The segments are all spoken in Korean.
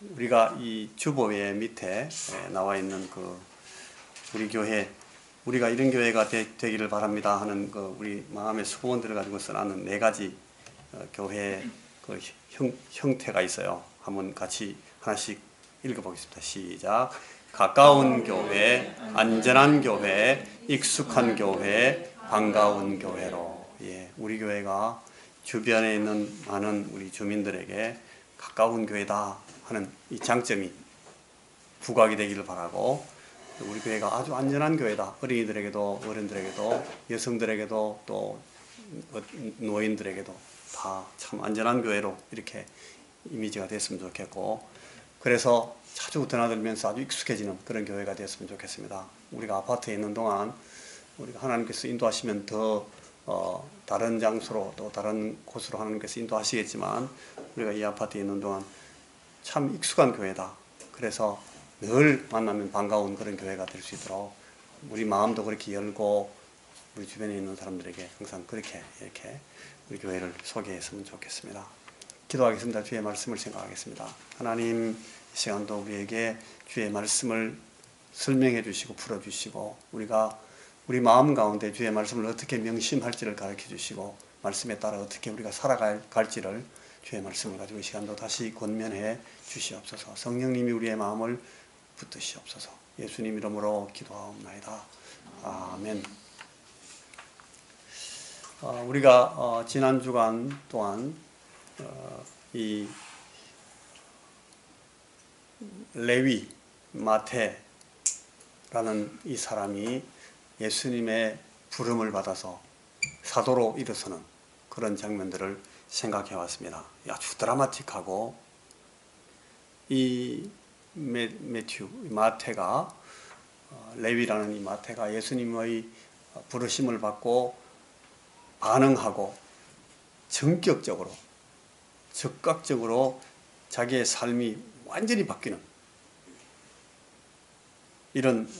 우리가 이 주보회 밑에 나와 있는 우리 교회, 우리가 이런 교회가 되기를 바랍니다 하는 우리 마음의 소원들을 가지고 써놨는 4가지 교회 형태가 있어요. 한번 같이 하나씩 읽어보겠습니다. 시작. 가까운 교회, 안전한 교회, 익숙한 교회, 반가운 교회로. 우리 교회가 주변에 있는 많은 우리 주민들에게 가까운 교회다 하는 이 장점이 부각이 되기를 바라고, 우리 교회가 아주 안전한 교회다. 어린이들에게도 어른들에게도 여성들에게도 또 노인들에게도 다 참 안전한 교회로 이렇게 이미지가 됐으면 좋겠고, 그래서 자주 드나들면서 아주 익숙해지는 그런 교회가 됐으면 좋겠습니다. 우리가 아파트에 있는 동안 우리가 하나님께서 인도하시면 더 다른 장소로 또 다른 곳으로 하나님께서 인도하시겠지만, 우리가 이 아파트에 있는 동안 참 익숙한 교회다. 그래서 늘 만나면 반가운 그런 교회가 될 수 있도록 우리 마음도 그렇게 열고 우리 주변에 있는 사람들에게 항상 그렇게 이렇게 우리 교회를 소개했으면 좋겠습니다. 기도하겠습니다. 주의 말씀을 생각하겠습니다. 하나님, 이 시간도 우리에게 주의 말씀을 설명해 주시고 풀어 주시고, 우리가 우리 마음 가운데 주의 말씀을 어떻게 명심할지를 가르쳐 주시고, 말씀에 따라 어떻게 우리가 살아갈지를 주의 말씀을 가지고 이 시간도 다시 권면해 주시옵소서. 성령님이 우리의 마음을 붙드시옵소서. 예수님 이름으로 기도하옵나이다. 아멘. 우리가 지난 주간 동안 이 레위 마태라는 이 사람이 예수님의 부름을 받아서 사도로 일어서는 그런 장면들을 생각해 왔습니다. 아주 드라마틱하고, 이 마태가, 레위라는 이 마태가 예수님의 부르심을 받고 반응하고 전격적으로 적극적으로 자기의 삶이 완전히 바뀌는 이런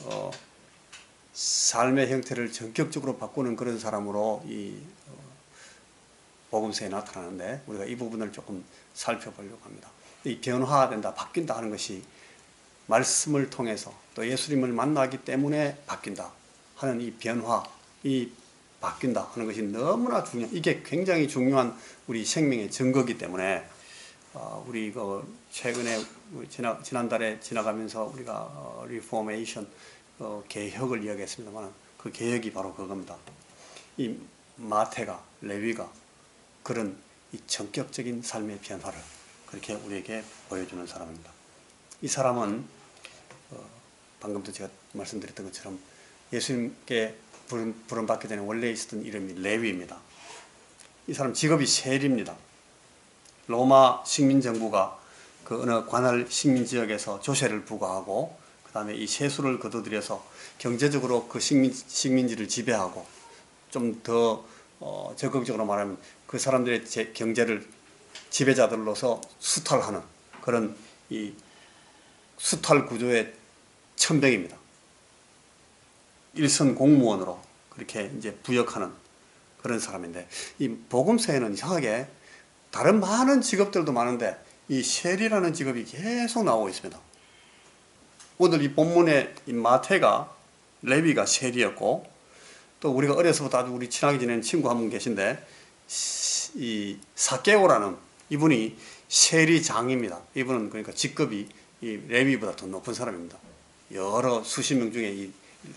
삶의 형태를 전격적으로 바꾸는 그런 사람으로 이 복음서에 나타나는데, 우리가 이 부분을 조금 살펴보려고 합니다. 이 변화된다, 바뀐다 하는 것이 말씀을 통해서 또 예수님을 만나기 때문에 바뀐다 하는 이 변화, 이 바뀐다 하는 것이 너무나 이게 굉장히 중요한 우리 생명의 증거이기 때문에, 우리 최근에 지난달에 지나가면서 우리가 리포메이션 개혁을 이야기했습니다만, 그 개혁이 바로 그겁니다. 이 마태가, 레위가 그런 이 전격적인 삶의 변화를 그렇게 우리에게 보여주는 사람입니다. 이 사람은 방금도 제가 말씀드렸던 것처럼 예수님께 부름받기 전에 원래 있었던 이름이 레위입니다. 이 사람 직업이 세리입니다. 로마 식민정부가 그 어느 관할 식민지역에서 조세를 부과하고, 그 다음에 이 세수를 거둬들여서 경제적으로 그 식민지를 지배하고, 좀 더 적극적으로 말하면 그 사람들의 경제를 지배자들로서 수탈하는 그런 이 수탈 구조의 천병입니다. 일선 공무원으로 그렇게 이제 부역하는 그런 사람인데, 이 복음서에는 이상하게 다른 많은 직업들도 많은데 이 세리라는 직업이 계속 나오고 있습니다. 오늘 이 본문에 이 마태가, 레위가 세리였고, 또 우리가 어려서부터 아주 우리 친하게 지내는 친구 한 분 계신데, 이 사개오라는 이분이 세리장입니다. 이분은 그러니까 직급이 이 레위보다 더 높은 사람입니다. 여러 수십 명 중에 이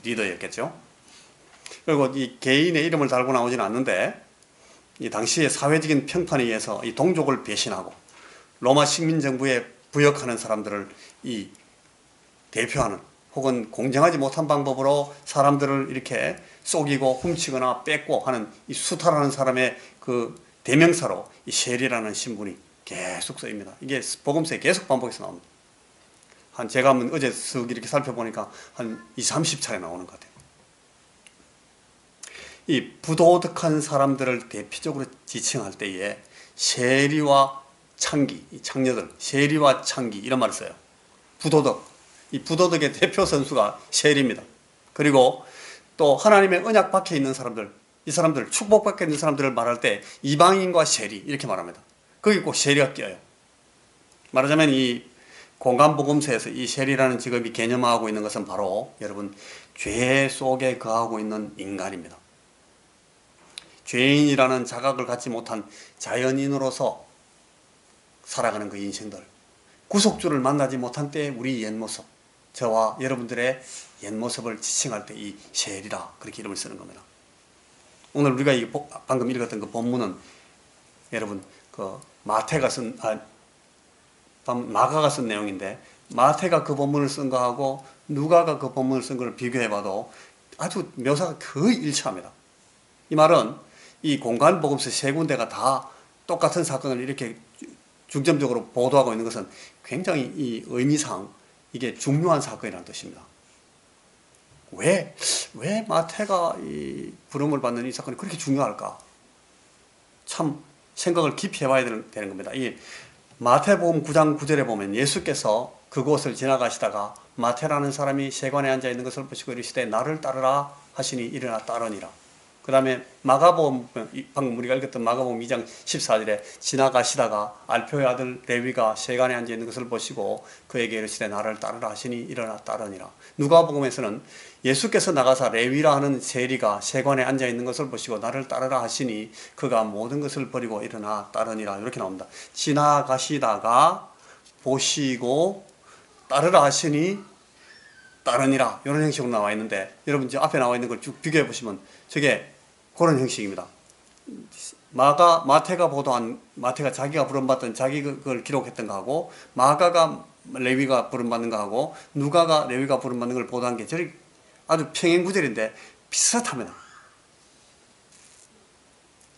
리더였겠죠. 그리고 이 개인의 이름을 달고 나오지는 않는데, 이 당시의 사회적인 평판에 의해서 이 동족을 배신하고 로마 식민정부에 부역하는 사람들을 이 대표하는, 혹은 공정하지 못한 방법으로 사람들을 이렇게 속이고 훔치거나 뺏고 하는 이 수탈하는 사람의 그 대명사로 이 세리라는 신분이 계속 쓰입니다. 이게 복음서에 계속 반복해서 나옵니다. 제가 한번 어제 쓱 이렇게 살펴보니까 한 20-30차례 나오는 것 같아요. 이 부도덕한 사람들을 대표적으로 지칭할 때에 세리와 창기, 이 창녀들, 세리와 창기 이런 말을 써요. 부도덕. 이 부도덕의 대표 선수가 세리입니다. 그리고 또 하나님의 언약 밖에 있는 사람들, 이 사람들, 축복 밖에 있는 사람들을 말할 때 이방인과 세리 이렇게 말합니다. 거기 꼭 세리가 껴요. 말하자면 이 공간복음서에서 이 셀이라는 직업이 개념화하고 있는 것은 바로 여러분 죄 속에 거하고 있는 인간입니다. 죄인이라는 자각을 갖지 못한 자연인으로서 살아가는 그 인생들, 구속주를 만나지 못한 때의 우리 옛모습, 저와 여러분들의 옛모습을 지칭할 때 이 셀이라 그렇게 이름을 쓰는 겁니다. 오늘 우리가 방금 읽었던 그 본문은 여러분 그 마가가 쓴 내용인데, 마태가 그 본문을 쓴 거하고 누가가 그 본문을 쓴 걸 비교해봐도 아주 묘사가 거의 일치합니다. 이 말은 이 공간복음서 세 군데가 다 똑같은 사건을 이렇게 중점적으로 보도하고 있는 것은 굉장히 이 의미상 이게 중요한 사건이라는 뜻입니다. 왜 마태가 이 부름을 받는 이 사건이 그렇게 중요할까? 참 생각을 깊이 해봐야 되는 겁니다. 이 마태복음 9장 9절에 보면 예수께서 그곳을 지나가시다가 마태라는 사람이 세관에 앉아 있는 것을 보시고 이르시되 나를 따르라 하시니 일어나 따르니라. 그 다음에 마가복음, 방금 우리가 읽었던 마가복음 2장 14절에 지나가시다가 알표의 아들 레위가 세관에 앉아 있는 것을 보시고 그에게 이르시되 나를 따르라 하시니 일어나 따르니라. 누가복음에서는 예수께서 나가사 레위라 하는 세리가 세관에 앉아 있는 것을 보시고 나를 따르라 하시니 그가 모든 것을 버리고 일어나 따르니라. 이렇게 나옵니다. 지나가시다가 보시고 따르라 하시니 따르니라. 이런 형식으로 나와 있는데, 여러분 저 앞에 나와 있는 걸 쭉 비교해 보시면 저게 그런 형식입니다. 마태가 보도한, 마태가 자기가 부름받던 자기 그걸 기록했던 거하고, 마가가 레위가 부름받는 거하고, 누가가 레위가 부름받는 걸 보도한 게 저리 아주 평행구절인데 비슷합니다.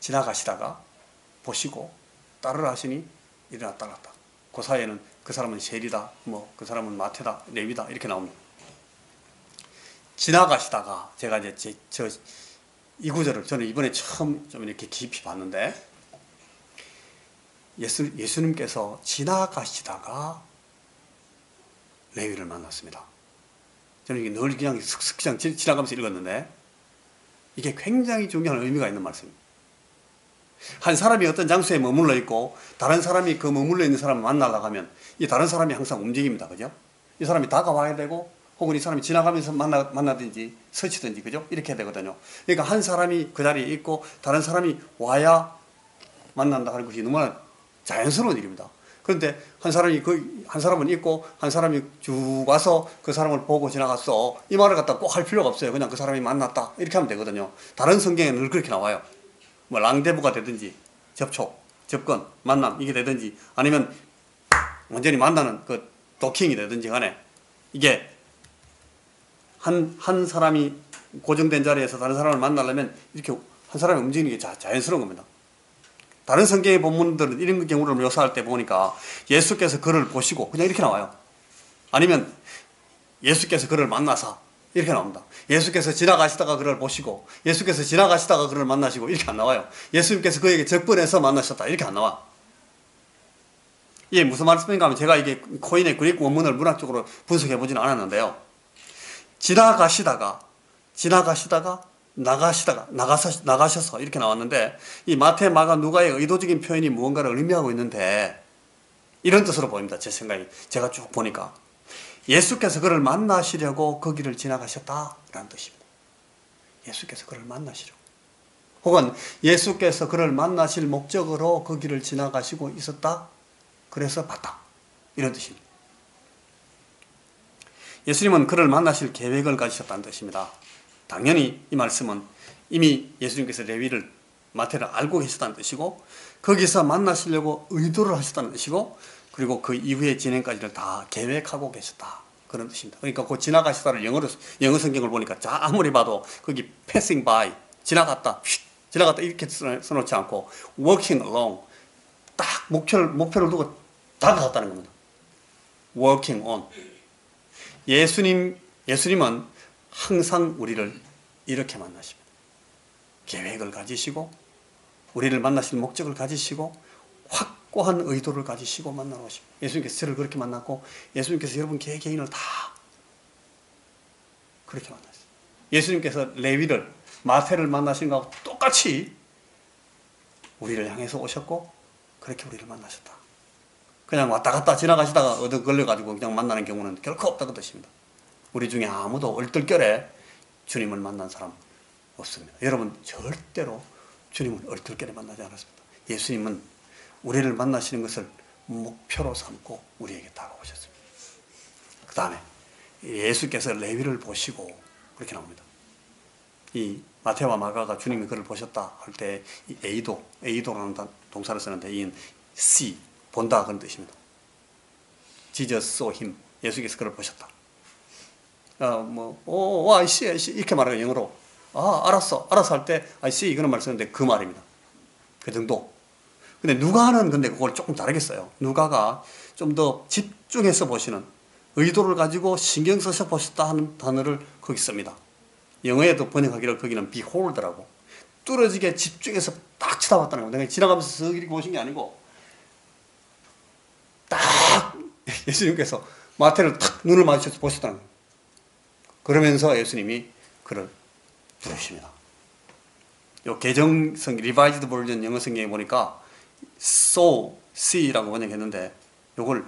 지나가시다가 보시고 따르라 하시니 일어나 따랐다. 그 사이에는 그 사람은 셀이다, 그 사람은 마태다, 레위다 이렇게 나옵니다. 지나가시다가 제가 이제 이 구절을 저는 이번에 처음 좀 이렇게 깊이 봤는데, 예수님께서 지나가시다가 레위를 만났습니다. 저는 이게 늘 그냥 슥슥 그냥 지나가면서 읽었는데 이게 굉장히 중요한 의미가 있는 말씀입니다. 한 사람이 어떤 장소에 머물러 있고 다른 사람이 그 머물러 있는 사람을 만나려고 하면 이 다른 사람이 항상 움직입니다. 그죠? 이 사람이 다가와야 되고 혹은 이 사람이 지나가면서 만나든지 서치든지, 그죠? 이렇게 해야 되거든요. 그러니까 한 사람이 그 자리에 있고 다른 사람이 와야 만난다 하는 것이 너무나 자연스러운 일입니다. 그런데 한 사람은 있고 한 사람이 쭉 와서 그 사람을 보고 지나갔어, 이 말을 갖다 꼭 할 필요가 없어요. 그냥 그 사람이 만났다 이렇게 하면 되거든요. 다른 성경에는 늘 그렇게 나와요. 뭐 랑데부가 되든지 접촉, 접근, 만남 이게 되든지 아니면 완전히 만나는 그 도킹이 되든지 간에 이게 한 사람이 고정된 자리에서 다른 사람을 만나려면 이렇게 한 사람이 움직이는 게 자연스러운 겁니다. 다른 성경의 본문들은 이런 경우를 묘사할 때 보니까 예수께서 그를 보시고 그냥 이렇게 나와요. 아니면 예수께서 그를 만나사 이렇게 나옵니다. 예수께서 지나가시다가 그를 보시고 예수께서 지나가시다가 그를 만나시고 이렇게 안 나와요. 예수님께서 그에게 접근해서 만나셨다 이렇게 안 나와. 이게 무슨 말씀인가 하면, 제가 이게 코인의 그리스 원문을 문학적으로 분석해 보지는 않았는데요, 지나가시다가 나가셔서 이렇게 나왔는데, 이 마태, 마가, 누가의 의도적인 표현이 무언가를 의미하고 있는데 이런 뜻으로 보입니다. 제 생각이, 제가 쭉 보니까 예수께서 그를 만나시려고 그 길을 지나가셨다라는 뜻입니다. 예수께서 그를 만나시려고, 혹은 예수께서 그를 만나실 목적으로 그 길을 지나가시고 있었다, 그래서 봤다, 이런 뜻입니다. 예수님은 그를 만나실 계획을 가지셨다는 뜻입니다. 당연히 이 말씀은 이미 예수님께서 레위를, 마태를 알고 계셨다는 뜻이고, 거기서 만나시려고 의도를 하셨다는 뜻이고, 그리고 그 이후의 진행까지를 다 계획하고 계셨다, 그런 뜻입니다. 그러니까 그 지나가시다를 영어 성경을 보니까 아무리 봐도 거기 passing by, 지나갔다 이렇게 써놓지 않고 walking along, 딱 목표를 두고 다가갔다는 겁니다. walking on. 예수님은 항상 우리를 이렇게 만나십니다. 계획을 가지시고 우리를 만나실 목적을 가지시고 확고한 의도를 가지시고 만나러 오십니다. 예수님께서 저를 그렇게 만났고 예수님께서 여러분 개개인을 다 그렇게 만났어요. 예수님께서 레위를, 마태를 만나신 것하고 똑같이 우리를 향해서 오셨고 그렇게 우리를 만나셨다. 그냥 왔다 갔다 지나가시다가 얻어 걸려가지고 그냥 만나는 경우는 결코 없다는 뜻입니다. 우리 중에 아무도 얼떨결에 주님을 만난 사람 없습니다. 여러분 절대로 주님을 얼떨결에 만나지 않았습니다. 예수님은 우리를 만나시는 것을 목표로 삼고 우리에게 다가오셨습니다. 그 다음에 예수께서 레위를 보시고 그렇게 나옵니다. 이 마태와 마가가 주님이 그를 보셨다 할 때 이 에이도라는 동사를 쓰는데 이 see, 본다 그런 뜻입니다. Jesus saw him. 예수께서 그를 보셨다. I see 이렇게 말하는 영어로 알았어 할 때 I see 그런 말 쓰는데 그 말입니다. 그 정도. 근데 누가는 근데 그걸 조금 다르게 써요. 누가가 좀 더 집중해서 보시는 의도를 가지고 신경 써서 보셨다 하는 단어를 거기 씁니다. 영어에도 번역하기를 거기는 behold라고 뚫어지게 집중해서 딱 쳐다봤다는 거예요. 내가 지나가면서 이렇게 보신 게 아니고 딱 예수님께서 마태를 탁 눈을 마주쳐서 보셨다는 거예요. 그러면서 예수님이 그를 부르십니다. 요 개정성 리바이즈드 버전 영어 성경에 보니까 so, see라고 번역했는데 요걸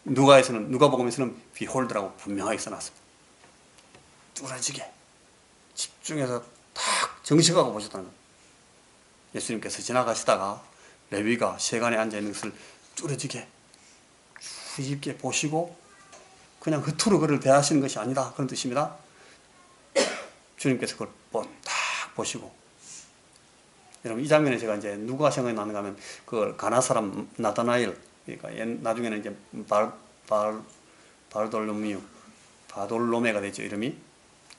누가복음에서는 behold라고 분명하게 써놨습니다. 뚫어지게 집중해서 탁 정식하고 보셨다는 거예요. 예수님께서 지나가시다가 레위가 세간에 앉아있는 것을 뚫어지게 주의 깊게 보시고 그냥 흩으로 그를 대하시는 것이 아니다 그런 뜻입니다. 주님께서 그걸 딱 보시고 여러분 이 장면에 제가 이제 누가 생각이 나는가 하면 그 가나 사람 나다나엘 그러니까 나중에는 이제 바돌로메가 되죠 이름이.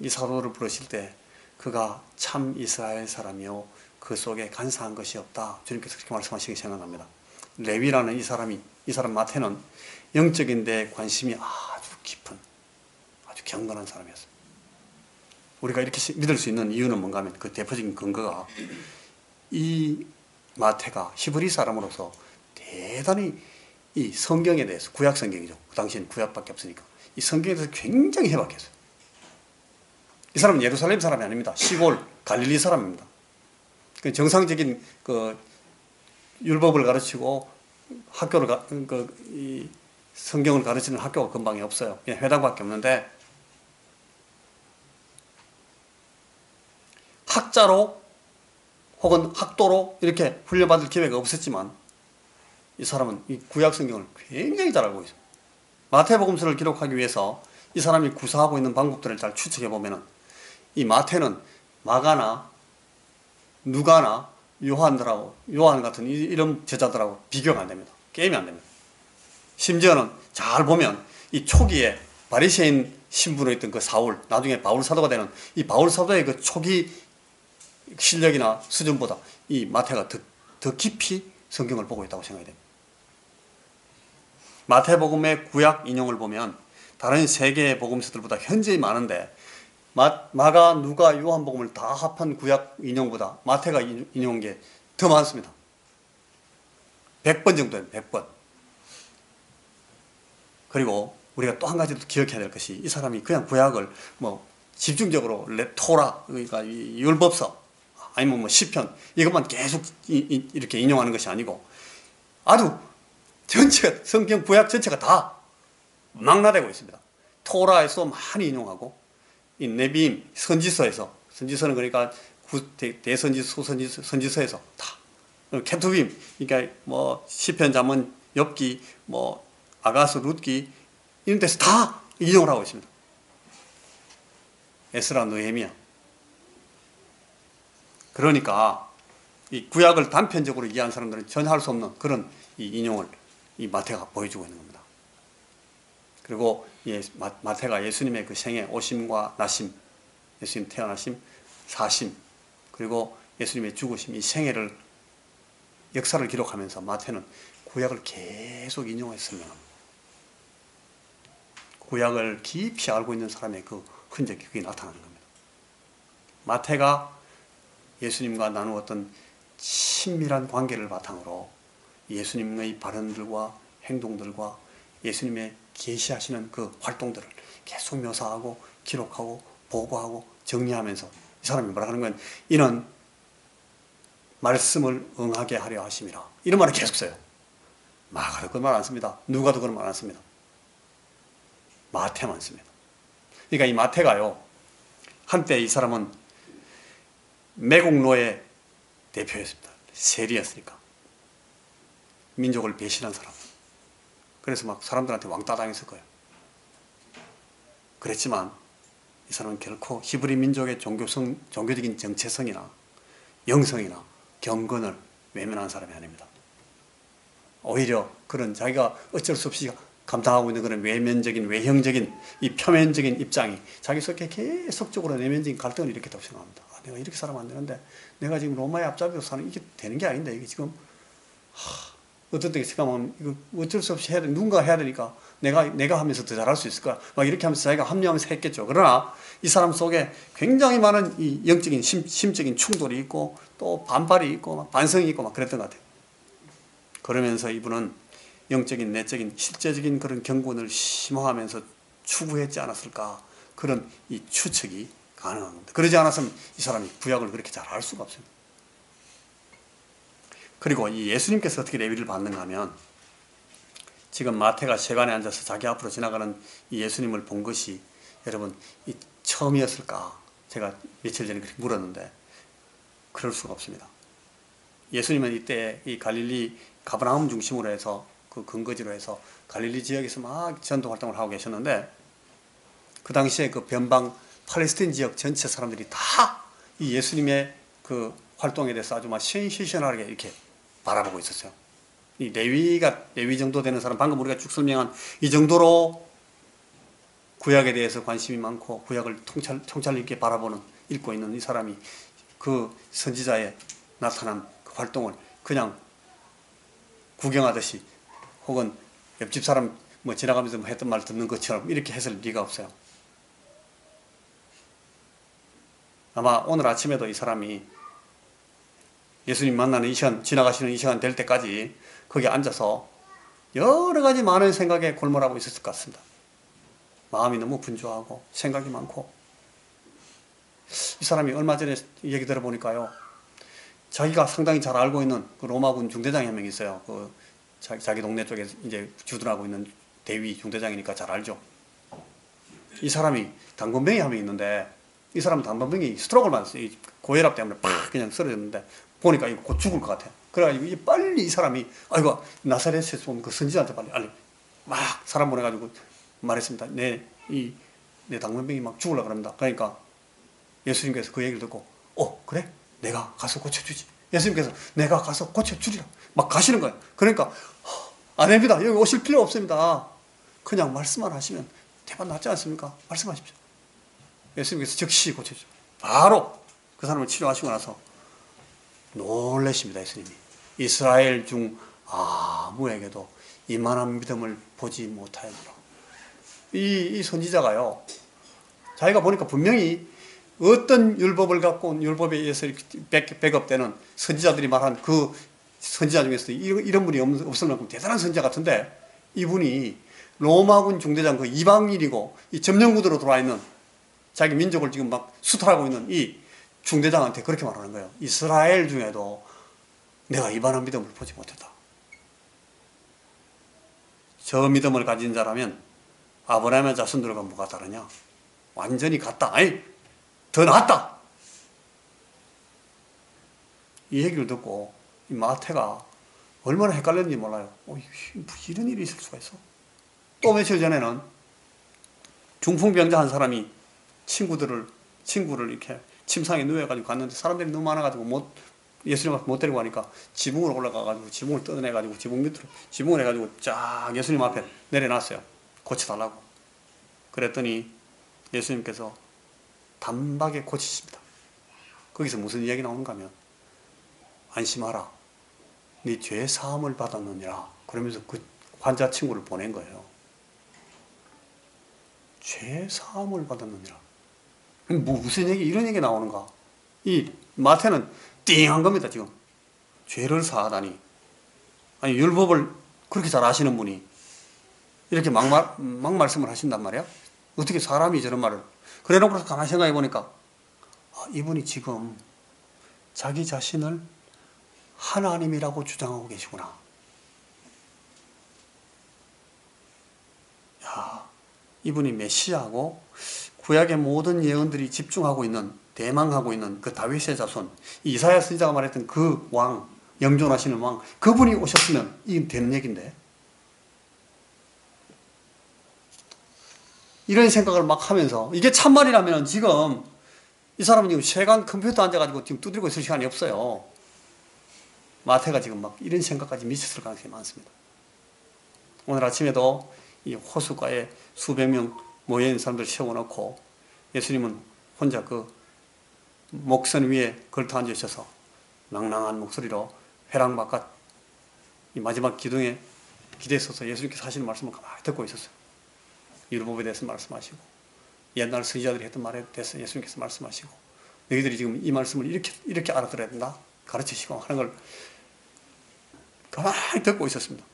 이 사도를 부르실 때 그가 참 이스라엘 사람이요 그 속에 간사한 것이 없다 주님께서 그렇게 말씀하시기 생각납니다. 레위라는 이 사람 마태는 영적인 데 관심이 아주 깊은 아주 경건한 사람이었어요. 우리가 이렇게 믿을 수 있는 이유는 뭔가 하면 그 대표적인 근거가 이 마태가 히브리 사람으로서 대단히 이 성경에 대해서 구약 성경이죠. 그 당시엔 구약밖에 없으니까 이 성경에 대해서 굉장히 해박했어요. 이 사람은 예루살렘 사람이 아닙니다. 시골 갈릴리 사람입니다. 그 정상적인 그 율법을 가르치고 학교를 이 성경을 가르치는 학교가 근방에 없어요. 그냥 회당밖에 없는데 학자로 혹은 학도로 이렇게 훈련받을 기회가 없었지만 이 사람은 이 구약 성경을 굉장히 잘 알고 있어요. 마태복음서를 기록하기 위해서 이 사람이 구사하고 있는 방법들을 잘 추측해 보면은 이 마태는 마가나 누가나 요한 같은 이런 제자들하고 비교가 안 됩니다. 게임이 안 됩니다. 심지어는 잘 보면 이 초기에 바리새인 신분으로 있던 그 사울, 나중에 바울 사도가 되는 이 바울 사도의 그 초기 실력이나 수준보다 이 마태가 더 깊이 성경을 보고 있다고 생각이 됩니다. 마태복음의 구약 인용을 보면 다른 세 개의 복음서들보다 현저히 많은데 마가, 누가, 요한복음을 다 합한 구약 인용보다 마태가 인용한 게 더 많습니다. 100번 정도예요. 100번. 그리고 우리가 또 한 가지 기억해야 될 것이 이 사람이 그냥 구약을 집중적으로 토라 그러니까 율법서 아니면 시편 이것만 계속 이렇게 인용하는 것이 아니고 아주 전체가 성경 구약 전체가 다 망라되고 있습니다. 토라에서 많이 인용하고 이 네비임 선지서는 그러니까 대선지 선지서에서 다 케투빔 그러니까 시편 잠언 욥기 아가서 룻기 이런 데서 다 인용을 하고 있습니다. 에스라 느헤미야. 그러니까 이 구약을 단편적으로 이해한 사람들은 전혀 할 수 없는 그런 이 인용을 이 마태가 보여주고 있는 겁니다. 그리고 마태가 예수님의 그 생애 오심과 나심, 예수님 태어나심, 사심, 그리고 예수님의 죽으심, 이 생애를 역사를 기록하면서 마태는 구약을 계속 인용해서 설명합니다. 구약을 깊이 알고 있는 사람의 그 흔적이 그게 나타나는 겁니다. 마태가 예수님과 나누었던 친밀한 관계를 바탕으로 예수님의 발언들과 행동들과 예수님의 계시하시는 그 활동들을 계속 묘사하고 기록하고 보고하고 정리하면서 이 사람이 뭐라 하는 건 이는 말씀을 응하게 하려 하심이라 이런 말을 계속 써요. 마가도 그런 말 안 씁니다. 누가도 그런 말 안 씁니다. 마태만 씁니다. 그러니까 이 마태가요, 한때 이 사람은 매국노의 대표였습니다. 세리였으니까. 민족을 배신한 사람. 그래서 막 사람들한테 왕따 당했을 거예요. 그랬지만 이 사람은 결코 히브리 민족의 종교적인 정체성이나 영성이나 경건을 외면한 사람이 아닙니다. 오히려 그런 자기가 어쩔 수 없이 감당하고 있는 그런 외면적인, 외형적인, 이 표면적인 입장이 자기 속에 계속적으로 내면적인 갈등을 일으켰다고 생각합니다. 아, 내가 이렇게 살면 안 되는데, 내가 지금 로마의 앞잡이로 사는 이게 되는 게 아닌데, 이게 지금, 어떤 때 생각하면 이거 어쩔 수 없이 해야 돼. 누군가 해야 되니까 내가 하면서 더 잘할 수 있을 거야. 막 이렇게 하면서 자기가 합리하면서 했겠죠. 그러나 이 사람 속에 굉장히 많은 이 영적인, 심적인 충돌이 있고, 또 반발이 있고, 막 반성이 있고, 막 그랬던 것 같아요. 그러면서 이분은 영적인, 내적인, 실제적인 그런 경건을 심화하면서 추구했지 않았을까, 그런 이 추측이 가능한 겁니다. 그러지 않았으면 이 사람이 구약을 그렇게 잘 알 수가 없습니다. 그리고 이 예수님께서 어떻게 레위를 받는가 하면, 지금 마태가 세관에 앉아서 자기 앞으로 지나가는 이 예수님을 본 것이 여러분 이 처음이었을까? 제가 며칠 전에 그렇게 물었는데 그럴 수가 없습니다. 예수님은 이때 이 갈릴리 가버나움 중심으로 해서, 그 근거지로 해서 갈릴리 지역에서 막 전도 활동을 하고 계셨는데, 그 당시에 그 변방 팔레스타인 지역 전체 사람들이 다 이 예수님의 그 활동에 대해서 아주 막 시시하게 이렇게 바라보고 있었어요. 이 레위 정도 되는 사람, 방금 우리가 쭉 설명한 이 정도로 구약에 대해서 관심이 많고 구약을 통찰 있게 바라보는, 읽고 있는 이 사람이 그 선지자의 나타난 그 활동을 그냥 구경하듯이, 혹은 옆집 사람 뭐 지나가면서 뭐 했던 말 듣는 것처럼 이렇게 했을 리가 없어요. 아마 오늘 아침에도 이 사람이 예수님 만나는 이 시간, 지나가시는 이 시간 될 때까지 거기 앉아서 여러 가지 많은 생각에 골몰하고 있었을 것 같습니다. 마음이 너무 분주하고 생각이 많고. 이 사람이 얼마 전에 얘기 들어보니까요, 자기가 상당히 잘 알고 있는 그 로마군 중대장이 한 명 있어요. 그 자기 동네 쪽에 이제 주둔하고 있는 대위 중대장이니까 잘 알죠. 이 사람이 당근병이 한 명 있는데, 이 사람은 당근병이 스트로크를 맞았어요. 고혈압 때문에 팍 그냥 쓰러졌는데, 보니까 이거 곧 죽을 것 같아요. 그래가지고 빨리 이 사람이, 아이고 나사렛에서 온 그 선지자한테 빨리 막 사람 보내가지고 말했습니다. 내 당근병이 막 죽으려고 합니다. 그러니까 예수님께서 그 얘기를 듣고, 그래? 내가 가서 고쳐주지. 예수님께서 내가 가서 고쳐주리라 막 가시는 거예요. 그러니까 안 됩니다. 여기 오실 필요 없습니다. 그냥 말씀만 하시면 대박 낫지 않습니까? 말씀하십시오. 예수님께서 즉시 고쳐주죠. 바로 그 사람을 치료하시고 나서 놀라십니다. 예수님이 이스라엘 중 아무에게도 이만한 믿음을 보지 못하였노라. 이 선지자가요, 자기가 보니까 분명히 어떤 율법을 갖고 온, 율법에 의해서 백업되는 선지자들이 말한 그 선지자 중에서도 이런 분이 없을 만큼 대단한 선지자 같은데, 이분이 로마군 중대장, 그 이방인이고 이 점령구도로 들어와 있는, 자기 민족을 지금 막 수탈하고 있는 이 중대장한테 그렇게 말하는 거예요. 이스라엘 중에도 내가 이만한 믿음을 보지 못했다. 저 믿음을 가진 자라면 아브라함의 자손들과 뭐가 다르냐? 완전히 같다. 아니, 더 낫다. 이 얘기를 듣고 이 마태가 얼마나 헷갈렸는지 몰라요. 이런 일이 있을 수가 있어? 또 며칠 전에는 중풍병자 한 사람이 친구를 이렇게 침상에 누워가지고 갔는데, 사람들이 너무 많아가지고 예수님 앞에 못 데리고 가니까 지붕으로 올라가가지고 지붕을 뜯어내가지고 지붕을 해가지고 쫙 예수님 앞에 내려놨어요. 고쳐달라고. 그랬더니 예수님께서 단박에 고치십니다. 거기서 무슨 이야기 나오는가 하면, 안심하라, 네 죄 사함을 받았느니라. 그러면서 그 환자 친구를 보낸 거예요. 죄 사함을 받았느니라. 무슨 얘기, 이런 얘기 나오는가? 이 마태는 띵한 겁니다. 지금 죄를 사하다니. 아니, 율법을 그렇게 잘 아시는 분이 이렇게 막 말씀을 하신단 말이야? 어떻게 사람이 저런 말을. 그래 놓고서 가만히 생각해 보니까, 이분이 지금 자기 자신을 하나님이라고 주장하고 계시구나. 이분이 메시아고 구약의 모든 예언들이 집중하고 있는, 대망하고 있는 그 다윗의 자손, 이사야 선지자가 말했던 그 왕, 영존하시는 왕, 그분이 오셨으면 이게 되는 얘기인데, 이런 생각을 막 하면서, 이게 참말이라면 지금 이 사람은 지금 세간 컴퓨터 앉아가지고 지금 두드리고 있을 시간이 없어요. 마태가 지금 막 이런 생각까지 미쳤을 가능성이 많습니다. 오늘 아침에도 이 호숫가에 수백 명 모여있는 사람들 세워놓고 예수님은 혼자 그 목선 위에 걸터 앉으셔서 낭낭한 목소리로 회랑 바깥 이 마지막 기둥에 기대에 서서 예수님께서 하시는 말씀을 가만히 듣고 있었어요. 율법에 대해서 말씀하시고 옛날 선지자들이 했던 말에 대해서 예수님께서 말씀하시고 너희들이 지금 이 말씀을 이렇게 알아들어야 된다 가르치시고 하는 걸 가만히 듣고 있었습니다.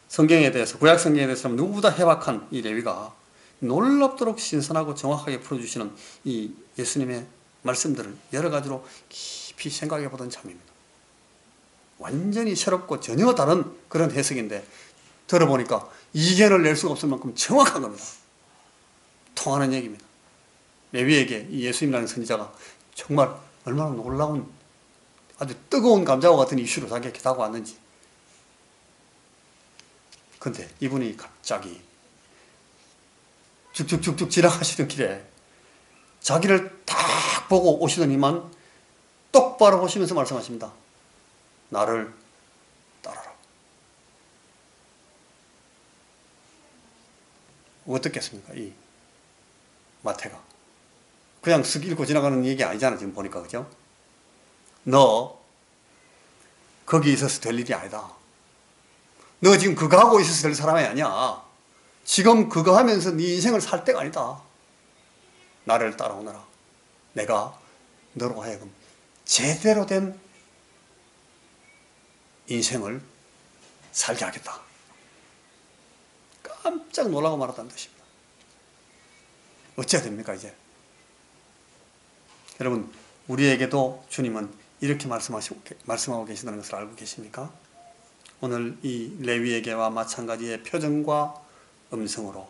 성경에 대해서, 구약 성경에 대해서 누구보다 해박한 이 레위가 놀랍도록 신선하고 정확하게 풀어주시는 이 예수님의 말씀들을 여러 가지로 깊이 생각해 보던 참입니다. 완전히 새롭고 전혀 다른 그런 해석인데 들어보니까 이견을 낼 수가 없을 만큼 정확한 겁니다. 통하는 얘기입니다. 레위에게 이 예수님이라는 선지자가 정말 얼마나 놀라운 아주 뜨거운 감자와 같은 이슈로 자기가 기다고 왔는지. 근데 이분이 갑자기 쭉쭉쭉쭉 지나가시던 길에 자기를 딱 보고 오시더니만 똑바로 보시면서 말씀하십니다. 나를 따라라. 어떻겠습니까? 이 마태가 그냥 쓱 읽고 지나가는 얘기 아니잖아. 지금 보니까. 그죠? 너 거기 있어서 될 일이 아니다. 너 지금 그거 하고 있어서 될 사람이 아니야. 지금 그거 하면서 네 인생을 살 때가 아니다. 나를 따라오너라. 내가 너로 하여금 제대로 된 인생을 살게 하겠다. 깜짝 놀라고 말았다는 뜻입니다. 어찌해야 됩니까 이제? 여러분, 우리에게도 주님은 이렇게 말씀하고 계시다는 것을 알고 계십니까? 오늘 이 레위에게와 마찬가지의 표정과 음성으로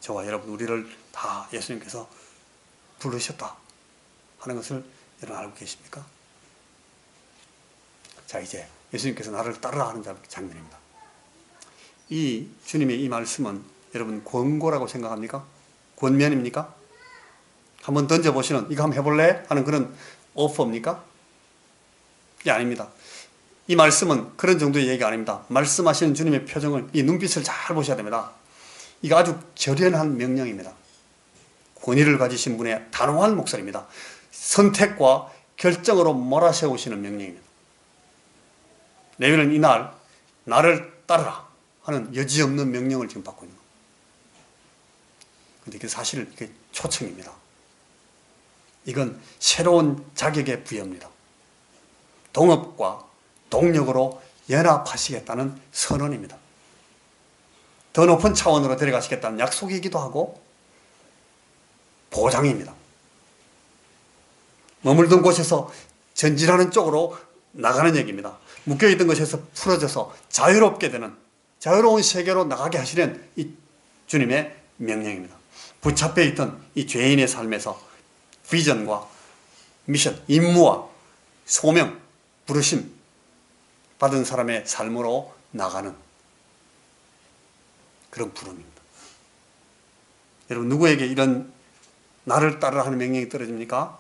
저와 여러분 우리를 다 예수님께서 부르셨다 하는 것을 여러분 알고 계십니까? 자, 이제 예수님께서 나를 따르라 하는 장면입니다. 이 주님의 이 말씀은 여러분 권고라고 생각합니까? 권면입니까? 한번 던져보시는, 이거 한번 해볼래? 하는 그런 오퍼입니까? 예, 아닙니다. 이 말씀은 그런 정도의 얘기가 아닙니다. 말씀하시는 주님의 표정을, 이 눈빛을 잘 보셔야 됩니다. 이거 아주 결연한 명령입니다. 권위를 가지신 분의 단호한 목소리입니다. 선택과 결정으로 몰아세우시는 명령입니다. 레위는 이날 나를 따르라 하는 여지없는 명령을 지금 받고 있는 겁니다. 그런데 이게 사실 이게 초청입니다. 이건 새로운 자격의 부여입니다. 동업과 동력으로 연합하시겠다는 선언입니다. 더 높은 차원으로 데려가시겠다는 약속이기도 하고 보장입니다. 머물던 곳에서 전진하는 쪽으로 나가는 얘기입니다. 묶여있던 것에서 풀어져서 자유롭게 되는, 자유로운 세계로 나가게 하시는 이 주님의 명령입니다. 붙잡혀 있던 이 죄인의 삶에서 비전과 미션, 임무와 소명, 부르심 받은 사람의 삶으로 나가는 그런 부름입니다. 여러분, 누구에게 이런 나를 따르라 하는 명령이 떨어집니까?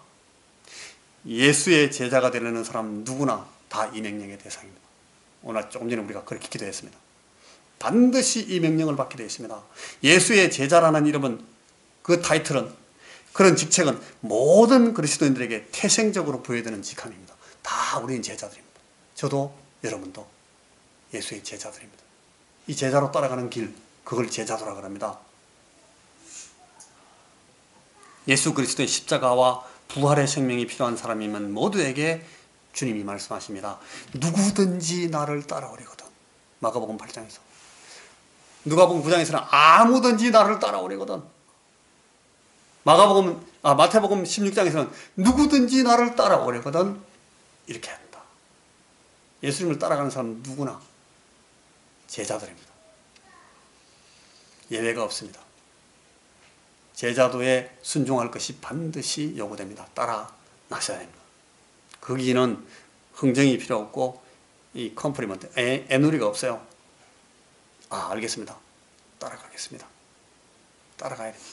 예수의 제자가 되려는 사람 누구나 다 이 명령의 대상입니다. 오늘 조금 전에 우리가 그렇게 기도했습니다. 반드시 이 명령을 받게 되어 있습니다. 예수의 제자라는 이름은, 그 타이틀은, 그런 직책은 모든 그리스도인들에게 태생적으로 부여되는 직함입니다. 다 우리는 제자들입니다. 저도 여러분도 예수의 제자들입니다. 이 제자로 따라가는 길, 그걸 제자도라고 합니다. 예수 그리스도의 십자가와 부활의 생명이 필요한 사람이면 모두에게 주님이 말씀하십니다. 누구든지 나를 따라오리거든. 마가복음 8장에서. 누가복음 9장에서는 아무든지 나를 따라오리거든. 마태복음 16장에서는 누구든지 나를 따라오리거든. 이렇게 한다. 예수님을 따라가는 사람은 누구나 제자들입니다. 예외가 없습니다. 제자도에 순종할 것이 반드시 요구됩니다. 따라 나셔야 됩니다. 거기는 흥정이 필요 없고 이 컴플리먼트, 애누리가 없어요. 아, 알겠습니다. 따라가겠습니다. 따라가야 됩니다.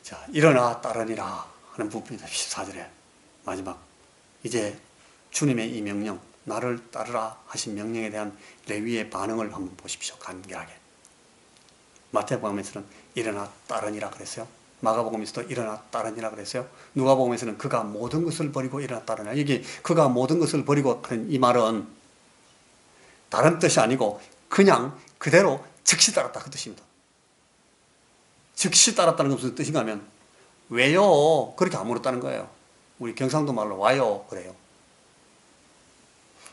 자, 일어나 따르니라 하는 부분입니다. 14절에 마지막, 이제 주님의 이 명령, 나를 따르라 하신 명령에 대한 레위의 반응을 한번 보십시오. 간결하게. 마태복음에서는 일어나 따르니라 그랬어요. 마가복음에서도 일어나 따르니라 그랬어요. 누가복음에서는 그가 모든 것을 버리고 일어나 따르니라. 여기 그가 모든 것을 버리고 하는 이 말은 다른 뜻이 아니고 그냥 그대로 즉시 따랐다 그 뜻입니다. 즉시 따랐다는 건 무슨 뜻인가 하면 왜요? 그렇게 안 물었다는 거예요. 우리 경상도 말로 와요 그래요.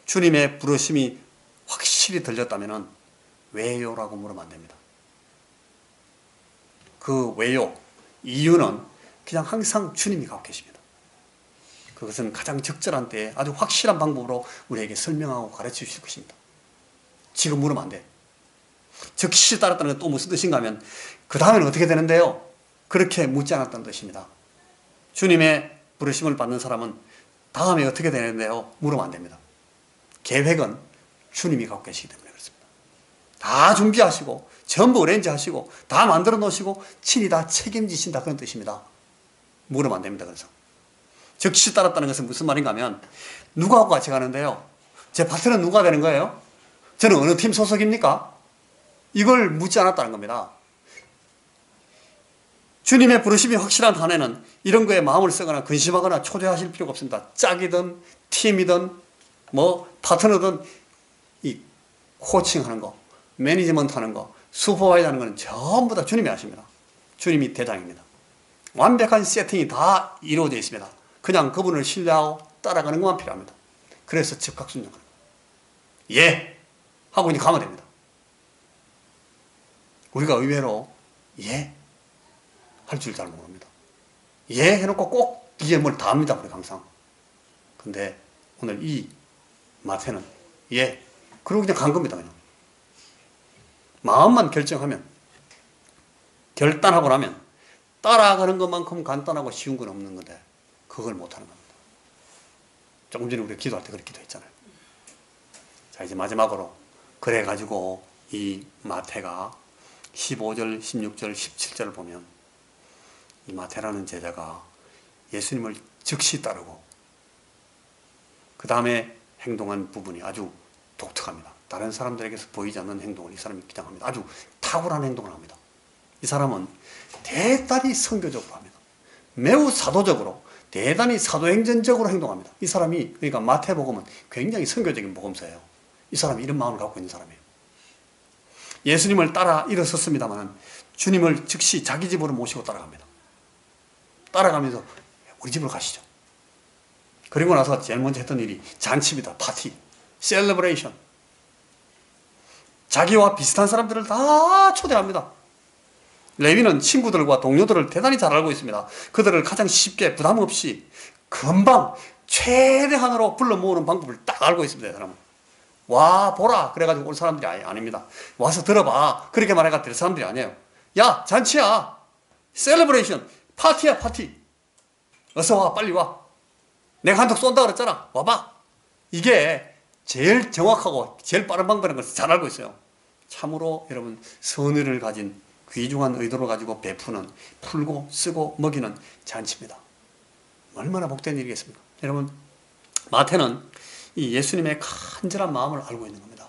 주님의 부르심이 확실히 들렸다면 왜요라고 물으면 안 됩니다. 그 왜요, 이유는 그냥 항상 주님이 갖고 계십니다. 그것은 가장 적절한 때에 아주 확실한 방법으로 우리에게 설명하고 가르쳐 주실 것입니다. 지금 물으면 안 돼. 즉시 따랐다는 건 또 무슨 뜻인가 하면 그 다음에는 어떻게 되는데요? 그렇게 묻지 않았다는 뜻입니다. 주님의 부르심을 받는 사람은 다음에 어떻게 되는데요? 물으면 안 됩니다. 계획은 주님이 갖고 계시기 때문에 그렇습니다. 다 준비하시고 전부 어레인지 하시고 다 만들어 놓으시고 친히 다 책임지신다 그런 뜻입니다. 물으면 안 됩니다. 그래서 즉시 따랐다는 것은 무슨 말인가 하면 누구하고 같이 가는데요? 제 파트너는 누가 되는 거예요? 저는 어느 팀 소속입니까? 이걸 묻지 않았다는 겁니다. 주님의 부르심이 확실한 한에는 이런 거에 마음을 쓰거나 근심하거나 초대하실 필요가 없습니다. 짝이든 팀이든 뭐 파트너든 이 코칭하는 거, 매니지먼트 하는 거, 슈퍼바이저 하는 거는 전부 다 주님이 하십니다. 주님이 대장입니다. 완벽한 세팅이 다 이루어져 있습니다. 그냥 그분을 신뢰하고 따라가는 것만 필요합니다. 그래서 즉각 순종하는 거예요. 예! 하고 이제 가면 됩니다. 우리가 의외로 예! 할 줄 잘 모릅니다. 예! 해놓고 꼭 이게 뭘 다 합니다. 우리 항상. 근데 오늘 이 마태는 예! 그러고 그냥 간 겁니다. 그냥. 마음만 결정하면, 결단하고 나면 따라가는 것만큼 간단하고 쉬운 건 없는 건데 그걸 못하는 겁니다. 조금 전에 우리가 기도할 때 그렇게 기도했잖아요. 자, 이제 마지막으로 그래가지고 이 마태가 15절, 16절, 17절을 보면 이 마태라는 제자가 예수님을 즉시 따르고 그 다음에 행동한 부분이 아주 독특합니다. 다른 사람들에게서 보이지 않는 행동을 이 사람이 그냥 합니다. 아주 탁월한 행동을 합니다. 이 사람은 대단히 선교적으로 합니다. 매우 사도적으로, 대단히 사도행전적으로 행동합니다. 이 사람이, 그러니까 마태복음은 굉장히 선교적인 복음서예요. 이 사람이 이런 마음을 갖고 있는 사람이에요. 예수님을 따라 일어섰습니다만 주님을 즉시 자기 집으로 모시고 따라갑니다. 따라가면서 우리 집으로 가시죠. 그리고 나서 제일 먼저 했던 일이 잔치입니다. 파티, 셀러브레이션. 자기와 비슷한 사람들을 다 초대합니다. 레위는 친구들과 동료들을 대단히 잘 알고 있습니다. 그들을 가장 쉽게 부담 없이 금방 최대한으로 불러 모으는 방법을 딱 알고 있습니다. 이 사람은. 와 보라 그래가지고 올 사람들이 아닙니다. 와서 들어봐 그렇게 말해가 될 사람들이 아니에요. 야 잔치야, 셀러브레이션, 파티야 파티. 어서 와, 빨리 와. 내가 한턱 쏜다 그랬잖아. 와봐. 이게 제일 정확하고 제일 빠른 방법이라는 것을 잘 알고 있어요. 참으로 여러분 선의를 가진 귀중한 의도를 가지고 베푸는, 풀고 쓰고 먹이는 잔치입니다. 얼마나 복된 일이겠습니까? 여러분 마태는 이 예수님의 간절한 마음을 알고 있는 겁니다.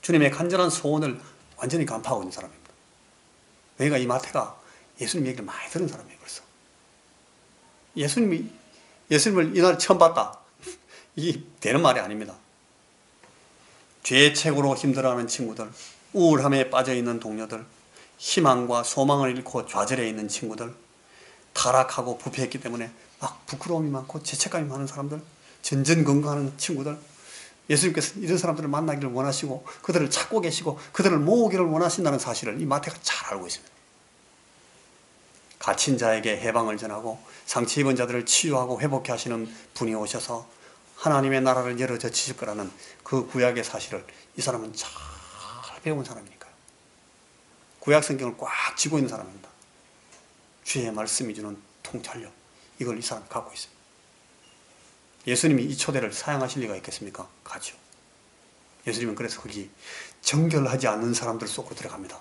주님의 간절한 소원을 완전히 간파하고 있는 사람입니다. 그러니까 이 마태가 예수님 얘기를 많이 들은 사람이에요. 그래서 예수님을 이날 처음 봤다, 이 되는 말이 아닙니다. 죄의 책으로 힘들어하는 친구들, 우울함에 빠져있는 동료들, 희망과 소망을 잃고 좌절해 있는 친구들, 타락하고 부패했기 때문에 막 부끄러움이 많고 죄책감이 많은 사람들, 전전긍긍하는 친구들, 예수님께서 이런 사람들을 만나기를 원하시고 그들을 찾고 계시고 그들을 모으기를 원하신다는 사실을 이 마태가 잘 알고 있습니다. 갇힌 자에게 해방을 전하고 상처 입은 자들을 치유하고 회복해 하시는 분이 오셔서 하나님의 나라를 열어 젖히실 거라는 그 구약의 사실을 이 사람은 잘 배운 사람이니까요. 구약 성경을 꽉 쥐고 있는 사람입니다. 주의 말씀이 주는 통찰력, 이걸 이 사람 갖고 있습니다. 예수님이 이 초대를 사양하실 리가 있겠습니까? 가죠. 예수님은 그래서 거기 정결하지 않는 사람들 속으로 들어갑니다.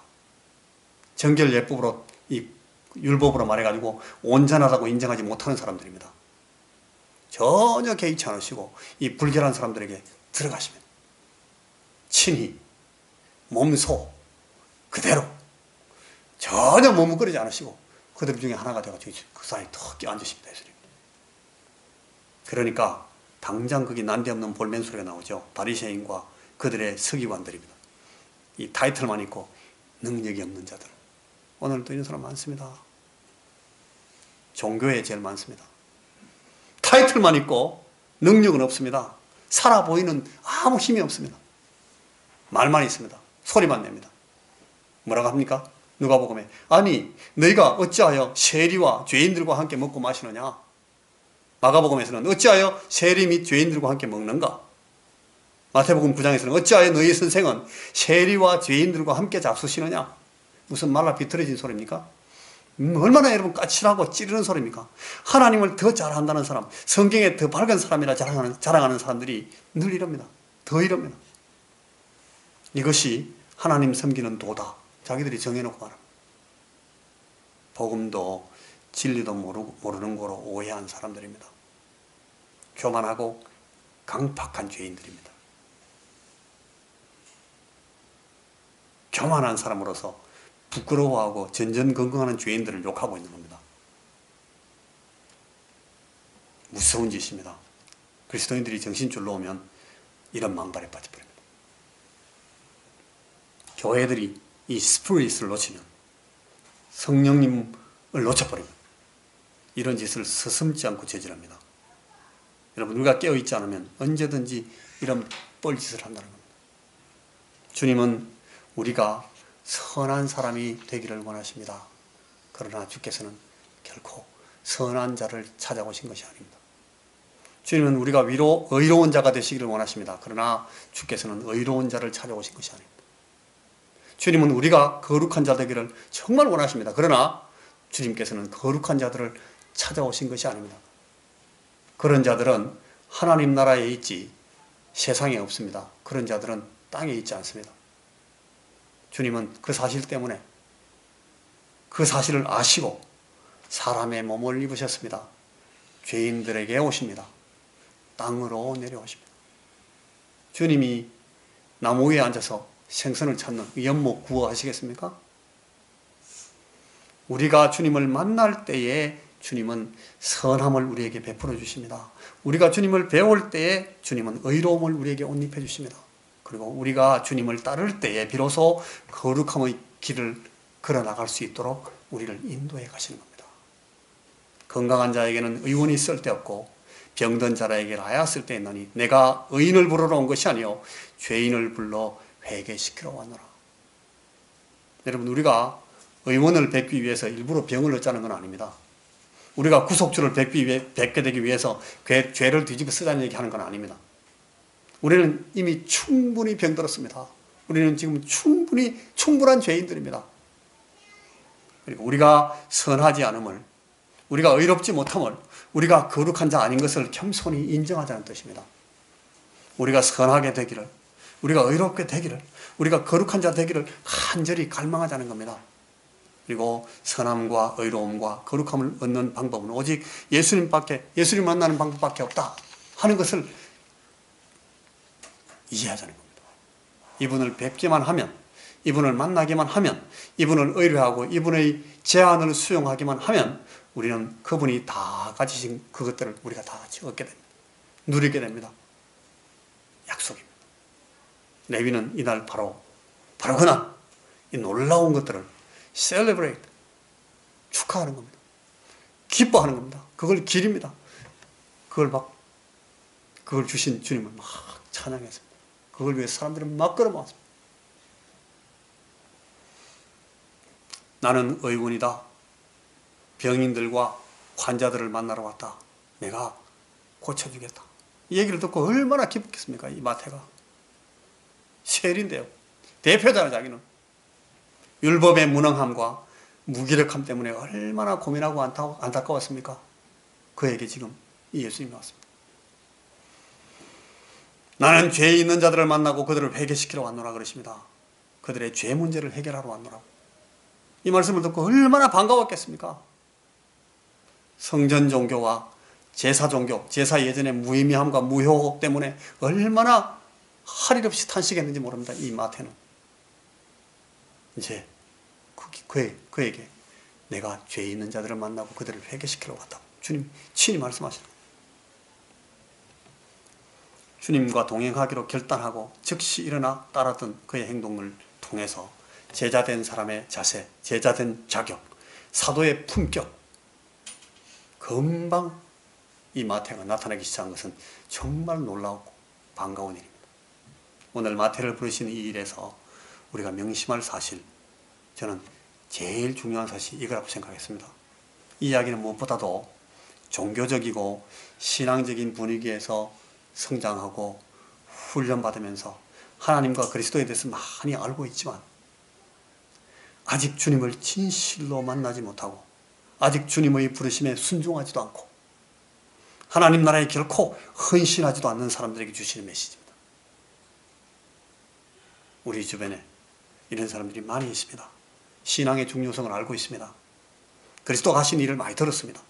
정결 예법으로, 이 율법으로 말해가지고 온전하다고 인정하지 못하는 사람들입니다. 전혀 개의치 않으시고 이 불결한 사람들에게 들어가십니다. 친히 몸소 그대로 전혀 머뭇거리지 않으시고 그들 중에 하나가 되어가지고 그 사이에 턱 껴앉으십니다. 예수님. 그러니까 당장 거기 난데없는 볼멘 소리가 나오죠. 바리새인과 그들의 서기관들입니다. 이 타이틀만 있고 능력이 없는 자들. 오늘도 이런 사람 많습니다. 종교에 제일 많습니다. 타이틀만 있고 능력은 없습니다. 살아 보이는 아무 힘이 없습니다. 말만 있습니다. 소리만 냅니다. 뭐라고 합니까? 누가복음에 아니 너희가 어찌하여 세리와 죄인들과 함께 먹고 마시느냐? 마가복음에서는 어찌하여 세리 및 죄인들과 함께 먹는가? 마태복음 9장에서는 어찌하여 너희 선생은 세리와 죄인들과 함께 잡수시느냐? 무슨 말라 비틀어진 소리입니까? 얼마나 여러분 까칠하고 찌르는 소리입니까? 하나님을 더 잘한다는 사람, 성경에 더 밝은 사람이라 자랑하는 사람들이 늘 이럽니다. 더 이럽니다. 이것이 하나님 섬기는 도다. 자기들이 정해놓고 말합니다. 복음도 진리도 모르는 거로 오해한 사람들입니다. 교만하고 강팍한 죄인들입니다. 교만한 사람으로서 부끄러워하고 전전긍긍하는 죄인들을 욕하고 있는 겁니다. 무서운 짓입니다. 그리스도인들이 정신줄로 오면 이런 망발에 빠져버립니다. 교회들이 이 스피릿을 놓치면 성령님을 놓쳐버립니다. 이런 짓을 서슴지 않고 저질합니다. 여러분, 우리가 깨어있지 않으면 언제든지 이런 뻘짓을 한다는 겁니다. 주님은 우리가 선한 사람이 되기를 원하십니다. 그러나 주께서는 결코 선한 자를 찾아오신 것이 아닙니다. 주님은 우리가 의로운 자가 되시기를 원하십니다. 그러나 주께서는 의로운 자를 찾아오신 것이 아닙니다. 주님은 우리가 거룩한 자 되기를 정말 원하십니다. 그러나 주님께서는 거룩한 자들을 찾아오신 것이 아닙니다. 그런 자들은 하나님 나라에 있지 세상에 없습니다. 그런 자들은 땅에 있지 않습니다. 주님은 그 사실 때문에 그 사실을 아시고 사람의 몸을 입으셨습니다. 죄인들에게 오십니다. 땅으로 내려오십니다. 주님이 나무 위에 앉아서 생선을 찾는 연못 구워하시겠습니까? 우리가 주님을 만날 때에 주님은 선함을 우리에게 베풀어 주십니다. 우리가 주님을 배울 때에 주님은 의로움을 우리에게 옷 입혀 주십니다. 그리고 우리가 주님을 따를 때에 비로소 거룩함의 길을 걸어나갈 수 있도록 우리를 인도해 가시는 겁니다. 건강한 자에게는 의원이 쓸데없고 병든 자에게 라야 쓸데있나니 내가 의인을 부르러 온 것이 아니요 죄인을 불러 회개시키러 왔노라. 여러분, 우리가 의원을 뵙기 위해서 일부러 병을 얻자는 건 아닙니다. 우리가 구속주를 뵙게 되기 위해서 죄를 뒤집어 쓰자는 얘기하는 건 아닙니다. 우리는 이미 충분히 병들었습니다. 우리는 지금 충분한 죄인들입니다. 그리고 우리가 선하지 않음을, 우리가 의롭지 못함을, 우리가 거룩한 자 아닌 것을 겸손히 인정하자는 뜻입니다. 우리가 선하게 되기를, 우리가 의롭게 되기를, 우리가 거룩한 자 되기를 간절히 갈망하자는 겁니다. 그리고 선함과 의로움과 거룩함을 얻는 방법은 오직 예수님 만나는 방법밖에 없다 하는 것을 이해하자는 겁니다. 이분을 뵙기만 하면, 이분을 만나기만 하면, 이분을 의뢰하고 이분의 제안을 수용하기만 하면 우리는 그분이 다 가지신 그것들을 우리가 다 같이 얻게 됩니다. 누리게 됩니다. 약속입니다. 레위는 이날 바로 그날 이 놀라운 것들을 celebrate, 축하하는 겁니다. 기뻐하는 겁니다. 그걸 기립니다. 그걸 주신 주님을 막 찬양했습니다. 그걸 위해 사람들은 막 끌어모았습니다. 나는 의원이다. 병인들과 환자들을 만나러 왔다. 내가 고쳐주겠다. 이 얘기를 듣고 얼마나 기뻤겠습니까? 이 마태가. 세리인데요. 대표잖아, 자기는. 율법의 무능함과 무기력함 때문에 얼마나 고민하고 안타까웠습니까? 그에게 지금 이 예수님이 왔습니다. 나는 죄 있는 자들을 만나고 그들을 회개시키러 왔노라 그러십니다. 그들의 죄 문제를 해결하러 왔노라고. 이 말씀을 듣고 얼마나 반가웠겠습니까? 성전 종교와 제사 종교, 제사 예전의 무의미함과 무효 때문에 얼마나 할 일 없이 탄식했는지 모릅니다. 이 마태는. 이제 그에게 내가 죄 있는 자들을 만나고 그들을 회개시키러 왔다고 주님 친히 말씀하시는 거예요. 주님과 동행하기로 결단하고 즉시 일어나 따랐던 그의 행동을 통해서 제자된 사람의 자세, 제자된 자격, 사도의 품격, 금방 이 마태가 나타나기 시작한 것은 정말 놀라웠고 반가운 일입니다. 오늘 마태를 부르신 이 일에서 우리가 명심할 사실, 저는 제일 중요한 사실이 이거라고 생각했습니다. 이 이야기는 무엇보다도 종교적이고 신앙적인 분위기에서 성장하고 훈련받으면서 하나님과 그리스도에 대해서 많이 알고 있지만 아직 주님을 진실로 만나지 못하고 아직 주님의 부르심에 순종하지도 않고 하나님 나라에 결코 헌신하지도 않는 사람들에게 주시는 메시지입니다. 우리 주변에 이런 사람들이 많이 있습니다. 신앙의 중요성을 알고 있습니다. 그리스도가 하신 일을 많이 들었습니다.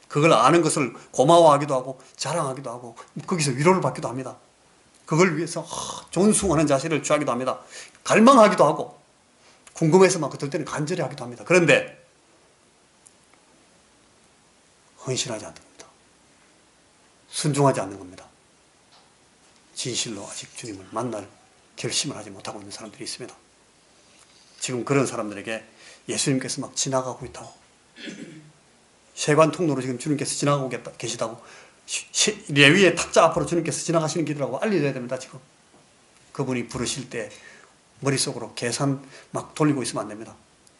그걸 아는 것을 고마워하기도 하고 자랑하기도 하고 거기서 위로를 받기도 합니다. 그걸 위해서 존숭하는 자세를 취하기도 합니다. 갈망하기도 하고 궁금해서 막 그럴 때는 간절히 하기도 합니다. 그런데 헌신하지 않는 겁니다. 순종하지 않는 겁니다. 진실로 아직 주님을 만날 결심을 하지 못하고 있는 사람들이 있습니다. 지금 그런 사람들에게 예수님께서 막 지나가고 있다고, 세관 통로로 지금 주님께서 지나가고 계시다고, 레위의 탁자 앞으로 주님께서 지나가시는 길이라고 알려줘야 됩니다. 지금 그분이 부르실 때 머릿속으로 계산 막 돌리고 있으면 안 됩니다.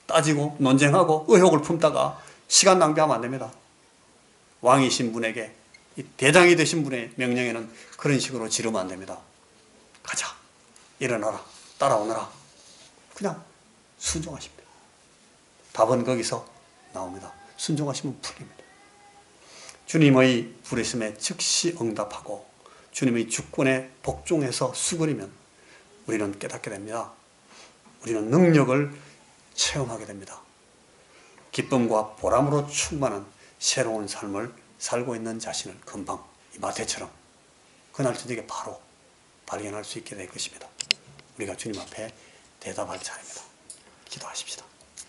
따지고 논쟁하고 의혹을 품다가 시간 낭비하면 안 됩니다. 왕이신 분에게, 이 대장이 되신 분의 명령에는 그런 식으로 지르면 안 됩니다. 가자, 일어나라, 따라오너라. 그냥 순종하십니다. 답은 거기서 나옵니다. 순종하시면 풀립니다. 주님의 부르심에 즉시 응답하고 주님의 주권에 복종해서 수그리면 우리는 깨닫게 됩니다. 우리는 능력을 체험하게 됩니다. 기쁨과 보람으로 충만한 새로운 삶을 살고 있는 자신을 금방 이 마태처럼 그날 저녁에 바로 발견할 수 있게 될 것입니다. 우리가 주님 앞에 대답할 차례입니다. 기도하십시다.